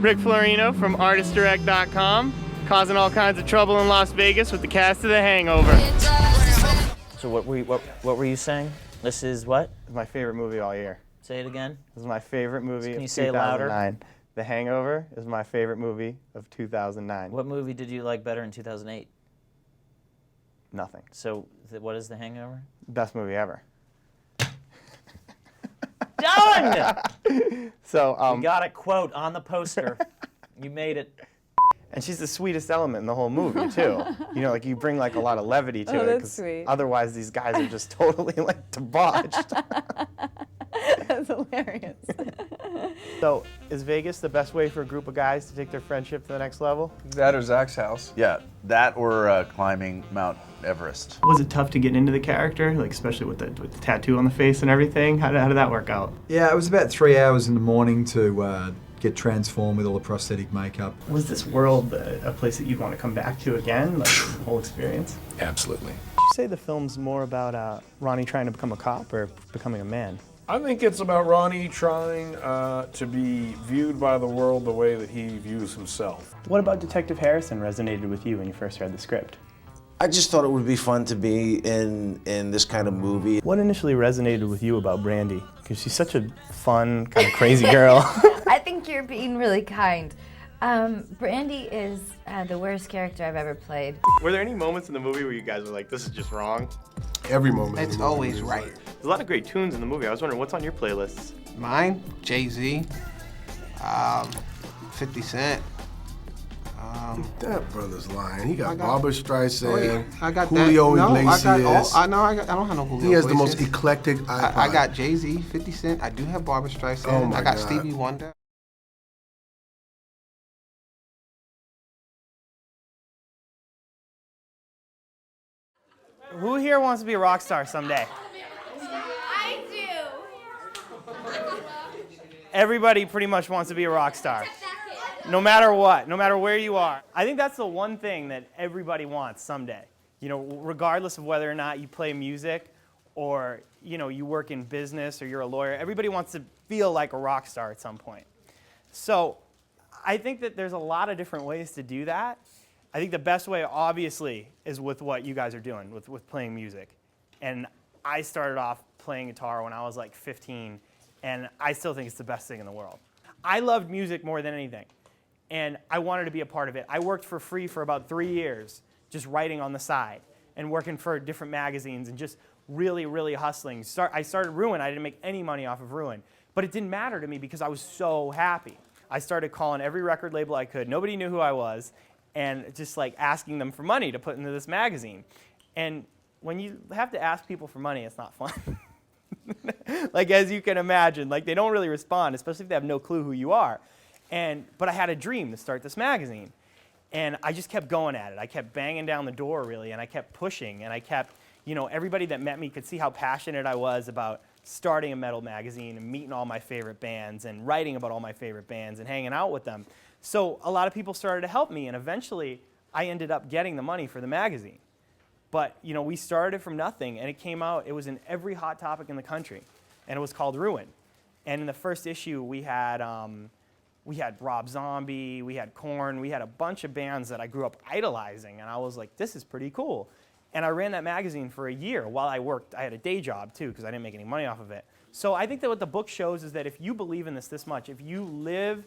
Rick Florino from ArtistDirect.com, causing all kinds of trouble in Las Vegas with the cast of The Hangover. So what were you saying? This is what? It's my favorite movie all year. Say it again. This is my favorite movie Can you of say it 2009. louder? The Hangover is my favorite movie of 2009. What movie did you like better in 2008? Nothing. So what is The Hangover? Best movie ever. Done! So you got a quote on the poster. You made it. And she's the sweetest element in the whole movie too. You know, like you bring like a lot of levity to it That's sweet. otherwise these guys are just totally like debauched. That's hilarious. So, is Vegas the best way for a group of guys to take their friendship to the next level? That or Zach's house. Yeah, that or climbing Mount Everest. Was it tough to get into the character, like especially with the tattoo on the face and everything? How did that work out? Yeah, it was about 3 hours in the morning to get transformed with all the prosthetic makeup. Was this world a place that you'd want to come back to again, like the whole experience? Absolutely. Would you say the film's more about Ronnie trying to become a cop or becoming a man? I think it's about Ronnie trying to be viewed by the world the way that he views himself. What about Detective Harrison resonated with you when you first read the script? I just thought it would be fun to be in this kind of movie. What initially resonated with you about Brandy? Because she's such a fun, kind of crazy girl. I think you're being really kind. Brandy is the worst character I've ever played. Were there any moments in the movie where you guys were like, this is just wrong? Every moment. It's always right. There's a lot of great tunes in the movie. I was wondering, what's on your playlists? Mine, Jay-Z, 50 Cent. That brother's lying. He got Barbra Streisand, Oh, yeah. I got Julio that. No, Iglesias. I don't have no Julio He has the Iglesias. most eclectic iPod. I got Jay-Z, 50 Cent. I do have Barbra Streisand. Oh my I got God. Stevie Wonder. Who here wants to be a rock star someday? I do. Everybody pretty much wants to be a rock star. No matter what, no matter where you are. I think that's the one thing that everybody wants someday. You know, regardless of whether or not you play music or, you know, you work in business or you're a lawyer, everybody wants to feel like a rock star at some point. So I think that there's a lot of different ways to do that. I think the best way, obviously, is with what you guys are doing, with playing music. And I started off playing guitar when I was like 15, and I still think it's the best thing in the world. I loved music more than anything, and I wanted to be a part of it. I worked for free for about 3 years, just writing on the side, and working for different magazines, and just really, really hustling. I started Ruin. I didn't make any money off of Ruin, but it didn't matter to me because I was so happy. I started calling every record label I could. Nobody knew who I was. And just like asking them for money to put into this magazine. And when you have to ask people for money, it's not fun. Like, as you can imagine, like they don't really respond, especially if they have no clue who you are. But I had a dream to start this magazine. And I just kept going at it. I kept banging down the door, really, and I kept pushing. And I kept, you know, everybody that met me could see how passionate I was about starting a metal magazine and meeting all my favorite bands and writing about all my favorite bands and hanging out with them. So a lot of people started to help me, and eventually I ended up getting the money for the magazine. But you know, we started from nothing, and it came out, it was in every hot topic in the country, and it was called Ruin. And in the first issue, we had Rob Zombie, we had Korn, we had a bunch of bands that I grew up idolizing, and I was like, this is pretty cool. And I ran that magazine for a year while I worked. I had a day job too, because I didn't make any money off of it. So I think that what the book shows is that if you believe in this much, if you live,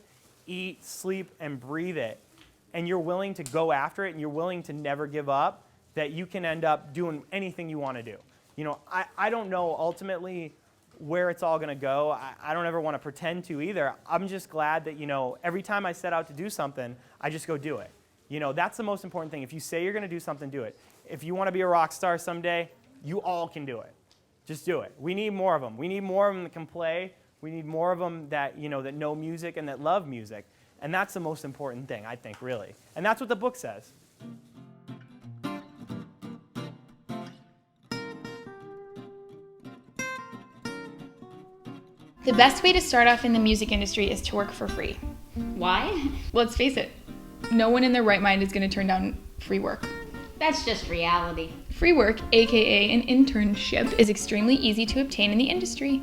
eat, sleep, and breathe it, and you're willing to go after it, and you're willing to never give up, that you can end up doing anything you want to do. You know, I don't know ultimately where it's all going to go. I don't ever want to pretend to either. I'm just glad that, you know, every time I set out to do something, I just go do it. You know, that's the most important thing. If you say you're going to do something, do it. If you want to be a rock star someday, you all can do it. Just do it. We need more of them. We need more of them that can play. We need more of them that, you know, that know music and that love music. And that's the most important thing, I think, really. And that's what the book says. The best way to start off in the music industry is to work for free. Why? Let's face it, no one in their right mind is going to turn down free work. That's just reality. Free work, aka an internship, is extremely easy to obtain in the industry.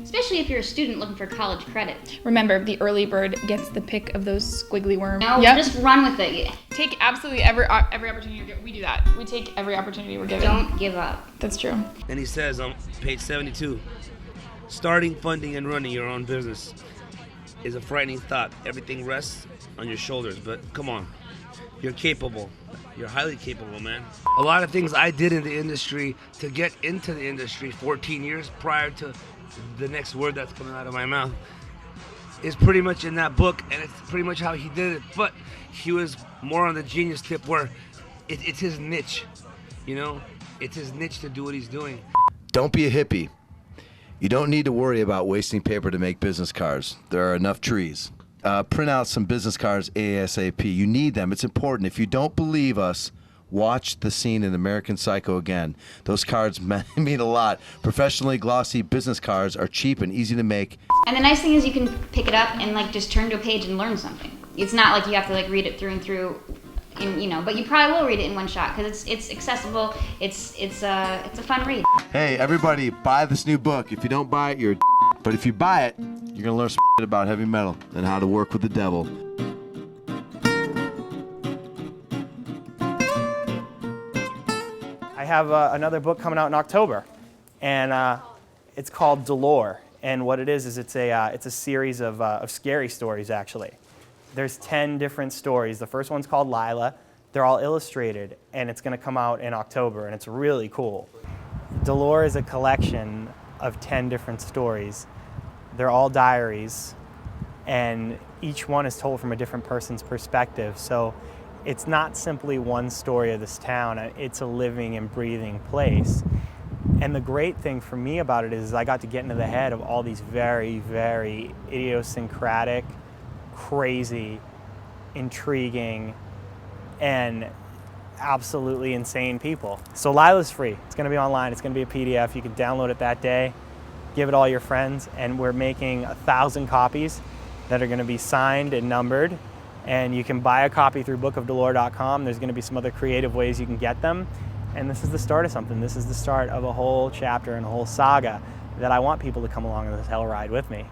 especially if you're a student looking for college credit. Remember, the early bird gets the pick of those squiggly worms. No, just run with it. Take absolutely every opportunity you're given. We do that. We take every opportunity we're given. Don't give up. That's true. And he says on page 72, starting, funding, and running your own business is a frightening thought. Everything rests on your shoulders, but come on. You're capable. You're highly capable, man. A lot of things I did in the industry to get into the industry 14 years prior to the next word that's coming out of my mouth is pretty much in that book, and it's pretty much how he did it. But he was more on the genius tip where it's his niche, you know? It's his niche to do what he's doing. Don't be a hippie. You don't need to worry about wasting paper to make business cards. There are enough trees. Print out some business cards ASAP. You need them. It's important. If you don't believe us, watch the scene in American Psycho again. Those cards mean a lot. Professionally glossy business cards are cheap and easy to make. And the nice thing is you can pick it up and like just turn to a page and learn something. It's not like you have to like read it through and through, and you know. But you probably will read it in one shot because it's accessible. It's a fun read. Hey, everybody, buy this new book. If you don't buy it, you're a but if you buy it, you're gonna learn some about heavy metal and how to work with the devil. I have another book coming out in October, and it's called Dolor. And what it is it's a series of scary stories, actually. There's 10 different stories. The first one's called Lila. They're all illustrated, and it's going to come out in October, and it's really cool. Dolor is a collection of 10 different stories. They're all diaries, and each one is told from a different person's perspective. So it's not simply one story of this town. It's a living and breathing place. And the great thing for me about it is I got to get into the head of all these very, very idiosyncratic, crazy, intriguing, and absolutely insane people. So Lila's free. It's going to be online. It's going to be a PDF. You can download it that day, give it all your friends, and we're making 1,000 copies that are going to be signed and numbered. And you can buy a copy through bookofdolor.com. There's going to be some other creative ways you can get them. And this is the start of something. This is the start of a whole chapter and a whole saga that I want people to come along on this hell ride with me.